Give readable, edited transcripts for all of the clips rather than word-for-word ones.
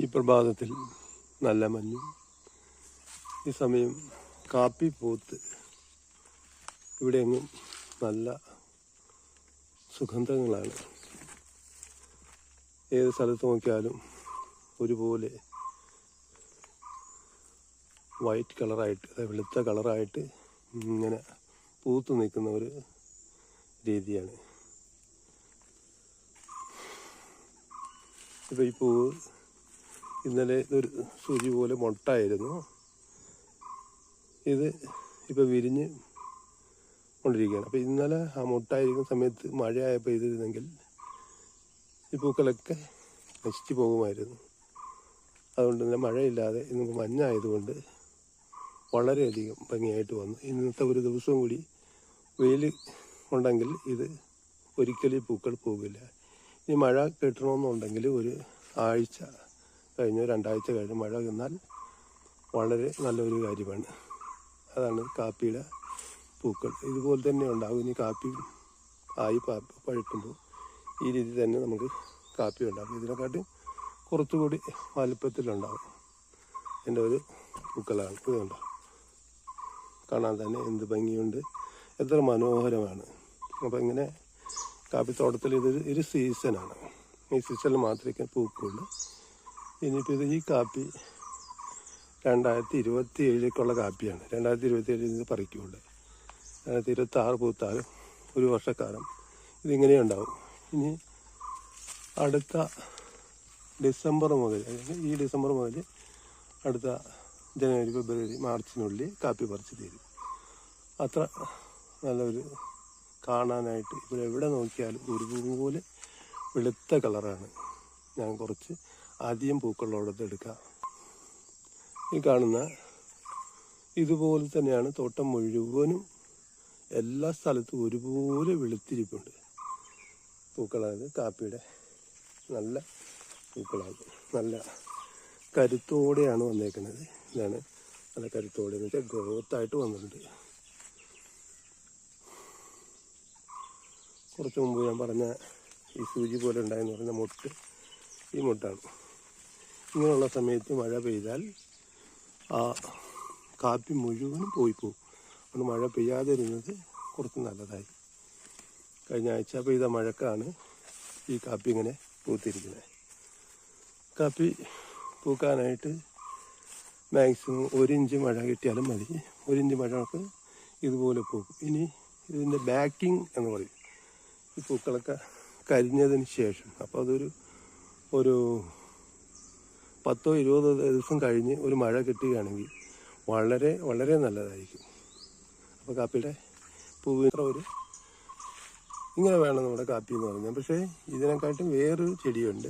ഈ പ്രഭാതത്തിൽ നല്ല മഞ്ഞും ഈ സമയം കാപ്പി പൂത്ത് ഇവിടെയെങ്ങും നല്ല സുഗന്ധങ്ങളാണ്. ഏത് സ്ഥലത്ത് നോക്കിയാലും ഒരുപോലെ വൈറ്റ് കളറായിട്ട്, വെളുത്ത കളറായിട്ട് ഇങ്ങനെ പൂത്ത് നിൽക്കുന്ന ഒരു രീതിയാണ്. ഇപ്പോൾ ഈ പൂവ് ഇന്നലെ ഇതൊരു സൂചി പോലെ മൊട്ടായിരുന്നു. ഇത് ഇപ്പോൾ വിരിഞ്ഞ് കൊണ്ടിരിക്കുകയാണ്. അപ്പോൾ ഇന്നലെ ആ മൊട്ടായിരിക്കുന്ന സമയത്ത് മഴയായപ്പോൾ പെയ്തിരുന്നെങ്കിൽ ഈ പൂക്കളൊക്കെ നശിച്ചു പോകുമായിരുന്നു. അതുകൊണ്ട് തന്നെ മഴയില്ലാതെ ഇന്ന് മഞ്ഞായതുകൊണ്ട് വളരെയധികം ഭംഗിയായിട്ട് വന്നു. ഇന്നത്തെ ഒരു ദിവസവും കൂടി വെയിൽ ഉണ്ടെങ്കിൽ ഇത് ഒരിക്കലും പൂക്കൾ പോകില്ല. ഈ മഴ കിട്ടണമെന്നുണ്ടെങ്കിൽ ഒരു ആഴ്ച കഴിഞ്ഞ് 2 ആഴ്ച കഴിഞ്ഞ് മഴ വന്നാൽ വളരെ നല്ലൊരു കാര്യമാണ്. അതാണ് കാപ്പിയുടെ പൂക്കൾ. ഇതുപോലെ തന്നെ ഉണ്ടാകും. ഇനി കാപ്പി ആയി പഴുക്കുമ്പോൾ ഈ രീതി തന്നെ നമുക്ക് കാപ്പി ഉണ്ടാകും. ഇതിനെക്കാട്ടും കുറച്ചുകൂടി വലുപ്പത്തിലുണ്ടാകും. എൻ്റെ ഒരു പൂക്കളാണ്. ഇതുണ്ട്, കാണാൻ തന്നെ എന്ത് ഭംഗിയുണ്ട്, എത്ര മനോഹരമാണ്. അപ്പോൾ ഇങ്ങനെ കാപ്പിത്തോട്ടത്തിൽ ഇതൊരു സീസണാണ്. ഈ സീസണിൽ മാത്രമേ പൂക്കുള്ളൂ. ഇനിയിപ്പോൾ ഈ കാപ്പി 2027 കാപ്പിയാണ്. 2027 ഇത് പറിക്കുള്ളൂ. 2026 പൂത്താലും ഒരു വർഷക്കാലം ഇതിങ്ങനെ ഉണ്ടാവും. ഇനി അടുത്ത ഡിസംബർ മുതൽ, ഈ ഡിസംബർ മുതൽ അടുത്ത ജനുവരി, ഫെബ്രുവരി, മാർച്ചിനുള്ളിൽ കാപ്പി പറിച്ച് തീരും. അത്ര നല്ലൊരു കാണാനായിട്ട് ഇവിടെ എവിടെ നോക്കിയാലും ഒരുപോലെ വെളുത്ത കളറാണ്. ഞാൻ കുറച്ച് അധികം പൂക്കളുള്ളത് എടുക്കാം. ഈ കാണുന്ന ഇതുപോലെ തന്നെയാണ് തോട്ടം മുഴുവനും. എല്ലാ സ്ഥലത്തും ഒരുപോലെ വെളുത്തിരിപ്പുണ്ട് പൂക്കളായത്. കാപ്പിയുടെ നല്ല പൂക്കളാണ്. നല്ല കരുത്തോടെയാണ് വന്നേക്കുന്നത്. ഇതാണ് നല്ല കരുത്തോടെ എന്ന് വെച്ചാൽ ഗ്രോത്തായിട്ട് വന്നിട്ടുണ്ട്. കുറച്ച് മുമ്പ് ഞാൻ പറഞ്ഞ ഈ സൂചി പോലെ ഉണ്ടായെന്ന് പറയുന്ന മൊട്ട്, ഈ മൊട്ടാണ്. ഇങ്ങനെയുള്ള സമയത്ത് മഴ പെയ്താൽ ആ കാപ്പി മുഴുവനും പോയി പോകും. അതുകൊണ്ട് മഴ പെയ്യാതിരുന്നത് കുറച്ച് നല്ലതായി. കഴിഞ്ഞ ആഴ്ച പെയ്ത മഴക്കാണ് ഈ കാപ്പി ഇങ്ങനെ പൂത്തിരിക്കുന്നത്. കാപ്പി പൂക്കാനായിട്ട് മാക്സിമം 1 ഇഞ്ച് മഴ കിട്ടിയാലും മതി. 1 ഇഞ്ച് മഴക്ക് ഇതുപോലെ പോകും. ഇനി ഇതിൻ്റെ ബാക്കിംഗ് എന്ന് പറയും. ഈ പൂക്കളൊക്കെ കരിഞ്ഞതിന് ശേഷം, അപ്പോൾ അതൊരു 10-20 ദിവസം കഴിഞ്ഞ് ഒരു മഴ കിട്ടുകയാണെങ്കിൽ വളരെ വളരെ നല്ലതായിരിക്കും. അപ്പോൾ കാപ്പിയുടെ പൂവിന് ഇങ്ങനെ വേണം നമ്മുടെ കാപ്പി എന്ന് പറഞ്ഞാൽ. പക്ഷേ ഇതിനെക്കാട്ടും വേറൊരു ചെടിയുണ്ട്,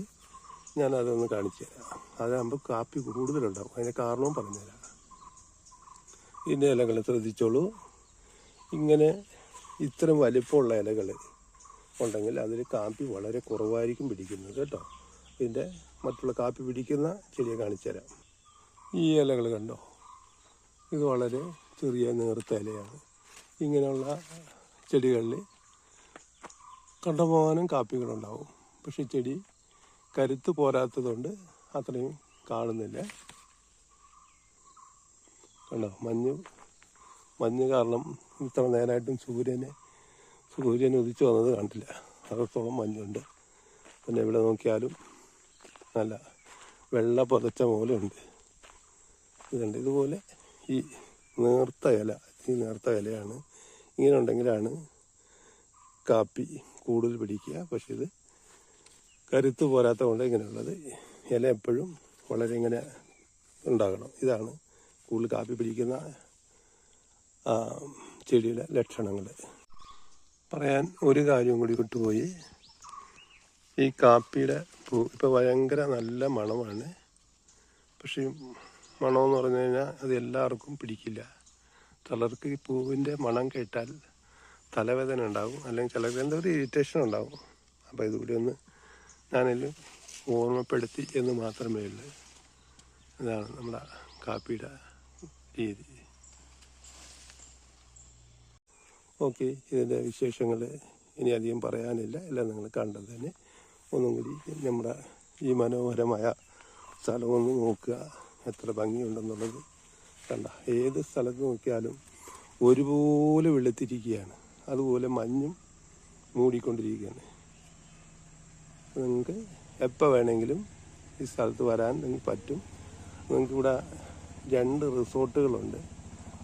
ഞാനതൊന്ന് കാണിച്ചു തരാം. അതാകുമ്പോൾ കാപ്പി കൂടുതലുണ്ടാവും. അതിൻ്റെ കാരണവും പറഞ്ഞുതരാം. ഇതിൻ്റെ ഇലകൾ ശ്രദ്ധിച്ചോളൂ. ഇങ്ങനെ ഇത്രയും വലിപ്പമുള്ള ഇലകൾ ഉണ്ടെങ്കിൽ അതിൽ കാപ്പി വളരെ കുറവായിരിക്കും പിടിക്കുന്നത് കേട്ടോ. ഇതിൻ്റെ മറ്റുള്ള കാപ്പി പിടിക്കുന്ന ചെടിയെ കാണിച്ചു തരാം. ഈ ഇലകൾ കണ്ടോ, ഇത് വളരെ ചെറിയ നേർത്ത ഇലയാണ്. ഇങ്ങനെയുള്ള ചെടികളിൽ കണ്ടമാനം കാപ്പികളുണ്ടാവും. പക്ഷെ ചെടി കരുത്ത് പോരാത്തതുകൊണ്ട് അത്രയും കാണുന്നില്ല. കണ്ടോ, മഞ്ഞ് കാരണം ഇത്ര നേരമായിട്ടും സൂര്യൻ ഉദിച്ചു വന്നത് കണ്ടില്ല. അത്രത്തോളം മഞ്ഞുണ്ട്. പിന്നെ ഇവിടെ നോക്കിയാലും നല്ല വെള്ള പുതച്ച പോലെ ഉണ്ട്. ഇതുണ്ട്. ഇതുപോലെ ഈ നേർത്ത ഇലയാണ്. ഇങ്ങനെ ഉണ്ടെങ്കിലാണ് കാപ്പി കൂടുതൽ പിടിക്കുക. പക്ഷെ ഇത് കരുത്ത് പോരാത്ത കൊണ്ട് ഇങ്ങനെയുള്ളത്. ഇല എപ്പോഴും വളരെ ഇങ്ങനെ ഉണ്ടാകണം. ഇതാണ് കൂടുതൽ കാപ്പി പിടിക്കുന്ന ചെടിയുടെ ലക്ഷണങ്ങൾ. പറയാൻ ഒരു കാര്യം കൂടി വിട്ടുപോയി. ഈ കാപ്പിയുടെ പൂ ഇപ്പോൾ ഭയങ്കര നല്ല മണമാണ്. പക്ഷേ മണമെന്ന് പറഞ്ഞു കഴിഞ്ഞാൽ അത് എല്ലാവർക്കും പിടിക്കില്ല. ചിലർക്ക് ഈ പൂവിൻ്റെ മണം കേട്ടാൽ തലവേദന ഉണ്ടാകും, അല്ലെങ്കിൽ ചിലർക്ക് എന്താ ഒരു ഇറിറ്റേഷൻ ഉണ്ടാകും. അപ്പോൾ ഇതുകൂടി ഒന്ന് ഞാനതിൽ ഓർമ്മപ്പെടുത്തി എന്ന് മാത്രമേ ഉള്ളൂ. ഇതാണ് നമ്മുടെ കാപ്പിയുടെ രീതി. ഓക്കെ, ഇതിൻ്റെ വിശേഷങ്ങൾ ഇനി അധികം പറയാനില്ല. എല്ലാം നിങ്ങൾ കണ്ടത് തന്നെ. ഒന്നും കൂടി നമ്മുടെ ഈ മനോഹരമായ സ്ഥലമൊന്ന് നോക്കുക, എത്ര ഭംഗിയുണ്ടെന്നുള്ളത്. കണ്ട, ഏത് സ്ഥലത്ത് നോക്കിയാലും ഒരുപോലെ വെളുത്തിരിക്കുകയാണ്, അതുപോലെ മഞ്ഞും മൂടിക്കൊണ്ടിരിക്കുകയാണ്. നിങ്ങൾക്ക് എപ്പോൾ വേണമെങ്കിലും ഈ സ്ഥലത്ത് വരാൻ നിങ്ങൾക്ക് പറ്റും. നിങ്ങൾക്കിവിടെ 2 റിസോർട്ടുകളുണ്ട്.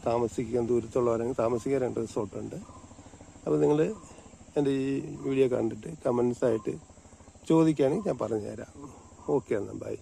താമസിക്കാൻ ദൂരത്തുള്ളവരെങ്കിൽ താമസിക്കാൻ 2 റിസോർട്ടുണ്ട്. അപ്പോൾ നിങ്ങൾ എൻ്റെ ഈ വീഡിയോ കണ്ടിട്ട് കമൻസായിട്ട് ചോദിക്കുകയാണെങ്കിൽ ഞാൻ പറഞ്ഞു തരാം. ഓക്കെ എന്നാൽ ബൈ.